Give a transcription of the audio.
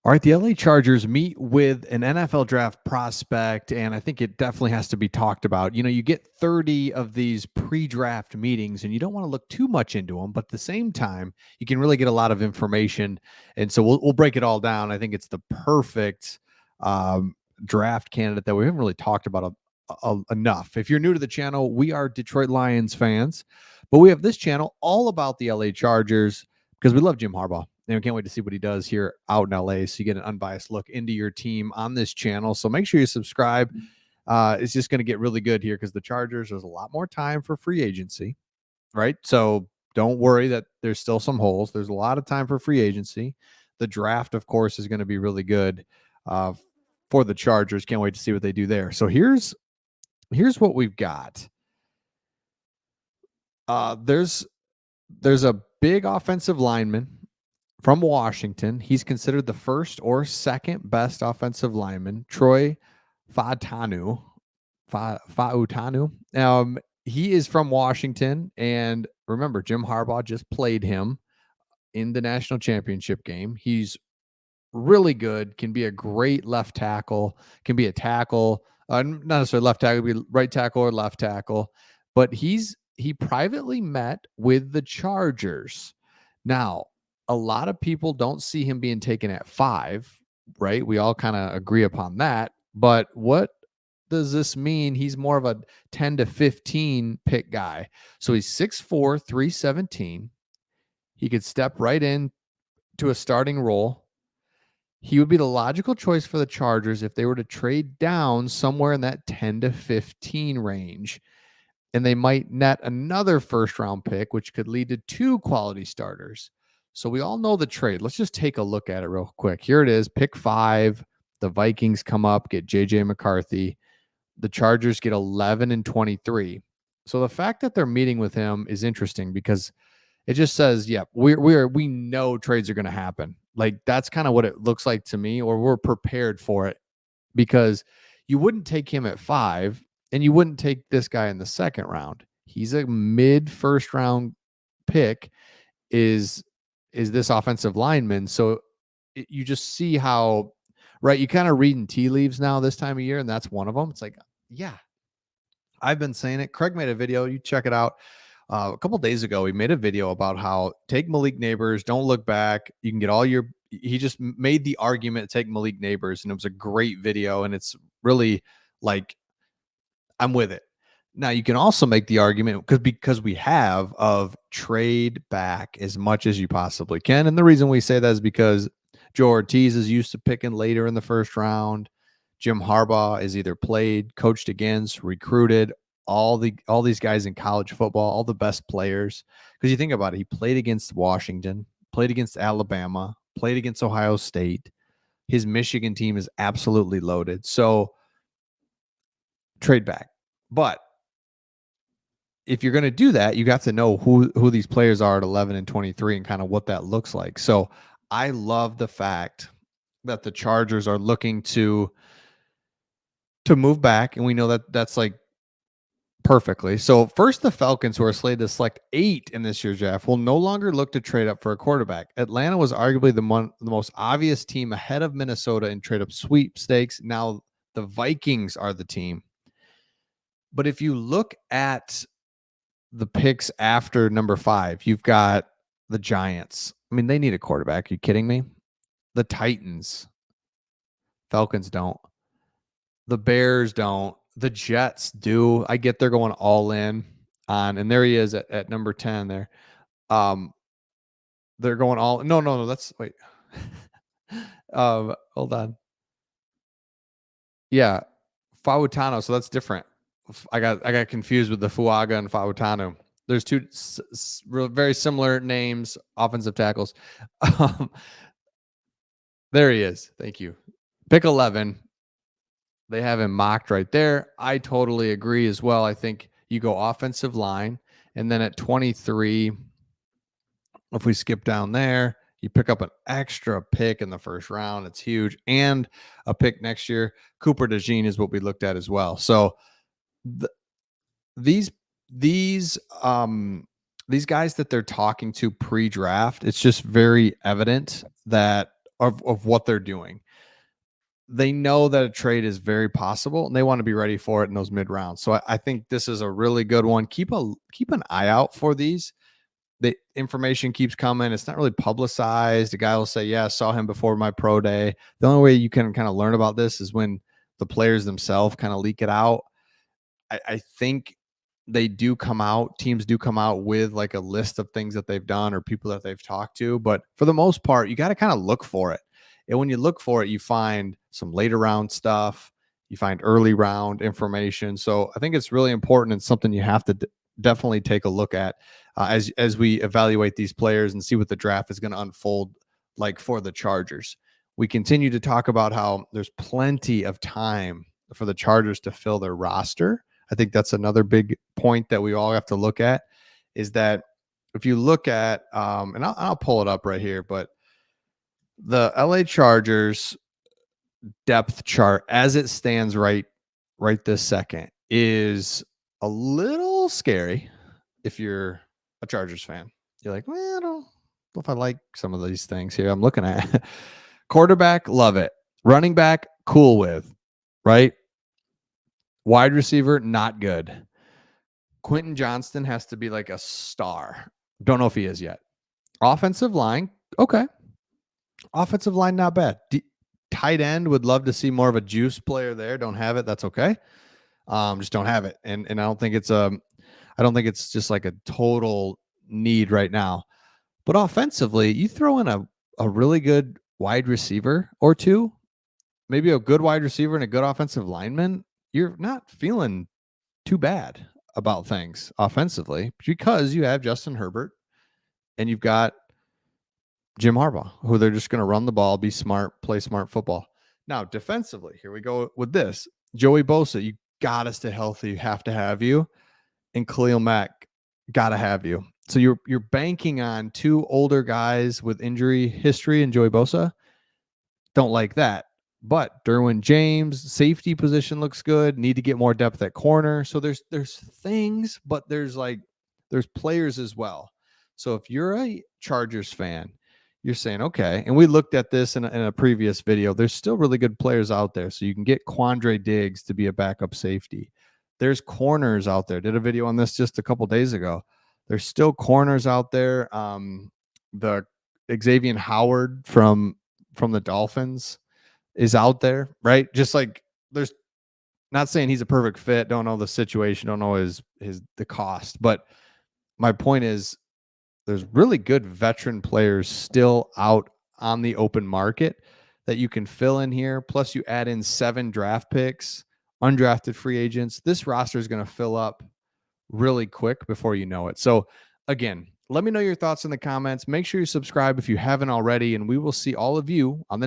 All right, the LA Chargers meet with an NFL draft prospect, and I think it definitely has to be talked about. You get 30 of these pre-draft meetings, and you don't want to look too much into them, but at the same time, you can really get a lot of information. And so we'll break it all down. I think it's the perfect draft candidate that we haven't really talked about enough. If you're new to the channel, we are Detroit Lions fans, but we have this channel all about the LA Chargers because we love Jim Harbaugh. And we can't wait to see what he does here out in LA. So you get an unbiased look into your team on this channel. So make sure you subscribe. It's just going to get really good here because the Chargers, there's a lot more time for free agency, right? So don't worry that there's still some holes. There's a lot of time for free agency. The draft, of course, is going to be really good for the Chargers. Can't wait to see what they do there. So here's what we've got. There's a big offensive lineman from Washington. He's considered the first or second best offensive lineman, Troy Fautanu. He is from Washington, and remember, Jim Harbaugh just played him in the national championship game. He's really good, can be a great left tackle, can be a tackle, not necessarily left tackle, be right tackle or left tackle, but he privately met with the Chargers. Now, a lot of people don't see him being taken at 5, right? We all kind of agree upon that. But what does this mean? He's more of a 10 to 15 pick guy. So he's 6'4", 317. He could step right in to a starting role. He would be the logical choice for the Chargers if they were to trade down somewhere in that 10 to 15 range. And they might net another first-round pick, which could lead to 2 quality starters. So we all know the trade. Let's just take a look at it real quick. Here it is, pick 5. The Vikings come up, get J.J. McCarthy. The Chargers get 11 and 23. So the fact that they're meeting with him is interesting because it just says, yeah, we know trades are going to happen. Like that's kind of what it looks like to me, or we're prepared for it because you wouldn't take him at 5 and you wouldn't take this guy in the second round. He's a mid first round pick is this offensive lineman. So you just see how, right, you kind of reading tea leaves now this time of year, and that's one of them. It's like, yeah, I've been saying it. Craig made a video. You check it out. A couple days ago, he made a video about how take Malik Neighbors, don't look back. You can get all your. He just made the argument to take Malik Neighbors, and it was a great video. And it's really like, I'm with it. Now you can also make the argument because we have of trade back as much as you possibly can, and the reason we say that is because Joe Ortiz is used to picking later in the first round. Jim Harbaugh is either played, coached against, recruited all these guys in college football, all the best players. Because you think about it, he played against Washington, played against Alabama, played against Ohio State. His Michigan team is absolutely loaded. So trade back. But if you're going to do that, you have to know who these players are at 11 and 23 and kind of what that looks like. So I love the fact that the Chargers are looking to move back, and we know that that's like perfectly. So first, the Falcons, who are slated to select 8 in this year's draft, will no longer look to trade up for a quarterback. Atlanta was arguably the most obvious team ahead of Minnesota in trade up sweepstakes. Now the Vikings are the team. But if you look at the picks after number 5, you've got the Giants. I mean, they need a quarterback. Are you kidding me? The Titans. Falcons don't. The Bears don't. The Jets do. I get they're going all in on, and there he is at number 10 there. They're going all no, that's wait. Hold on. Yeah, Fautano, so that's different. I got confused with the Fuaga and Fautanu. There's 2 very similar names, offensive tackles. There he is. Thank you. Pick 11. They have him mocked right there. I totally agree as well. I think you go offensive line, and then at 23, if we skip down there, you pick up an extra pick in the first round. It's huge. And a pick next year. Cooper DeJean is what we looked at as well. So these guys that they're talking to pre-draft, it's just very evident that of what they're doing. They know that a trade is very possible and they want to be ready for it in those mid rounds. So I think this is a really good one. Keep an eye out for these. The information keeps coming. It's not really publicized. The guy will say, yeah, I saw him before my pro day. The only way you can kind of learn about this is when the players themselves kind of leak it out. I think teams do come out with like a list of things that they've done or people that they've talked to. But for the most part, you got to kind of look for it. And when you look for it, you find some later round stuff, you find early round information. So I think it's really important and something you have to definitely take a look at as we evaluate these players and see what the draft is going to unfold like for the Chargers. We continue to talk about how there's plenty of time for the Chargers to fill their roster. I think that's another big point that we all have to look at is that if you look at, and I'll pull it up right here, but the LA Chargers depth chart as it stands right this second is a little scary if you're a Chargers fan. You're like, well, I don't know if I like some of these things here I'm looking at. Quarterback, love it. Running back, cool with, right? Wide receiver, not good. Quentin Johnston has to be like a star. Don't know if he is yet. Offensive line, okay. Offensive line, not bad. Tight end, would love to see more of a juice player there. Don't have it. That's okay. Just don't have it. And I don't think it's just like a total need right now. But offensively, you throw in a really good wide receiver or two, maybe a good wide receiver and a good offensive lineman, you're not feeling too bad about things offensively because you have Justin Herbert and you've got Jim Harbaugh, who they're just going to run the ball, be smart, play smart football. Now, defensively, here we go with this. Joey Bosa, you got to stay healthy. You have to have you. And Khalil Mack, got to have you. So you're banking on two older guys with injury history and Joey Bosa. Don't like that. But Derwin James, safety position looks good. Need to get more depth at corner. So there's things, but there's players as well. So if you're a Chargers fan, you're saying, okay, and we looked at this in a previous video. There's still really good players out there. So you can get Quandre Diggs to be a backup safety. There's corners out there. Did a video on this just a couple days ago. There's still corners out there. The Xavier Howard from the Dolphins is out there, right? Just like there's not saying he's a perfect fit. Don't know the situation. Don't know the cost. But my point is there's really good veteran players still out on the open market that you can fill in here. Plus you add in 7 draft picks, undrafted free agents. This roster is going to fill up really quick before you know it. So again, let me know your thoughts in the comments. Make sure you subscribe if you haven't already, and we will see all of you on the next.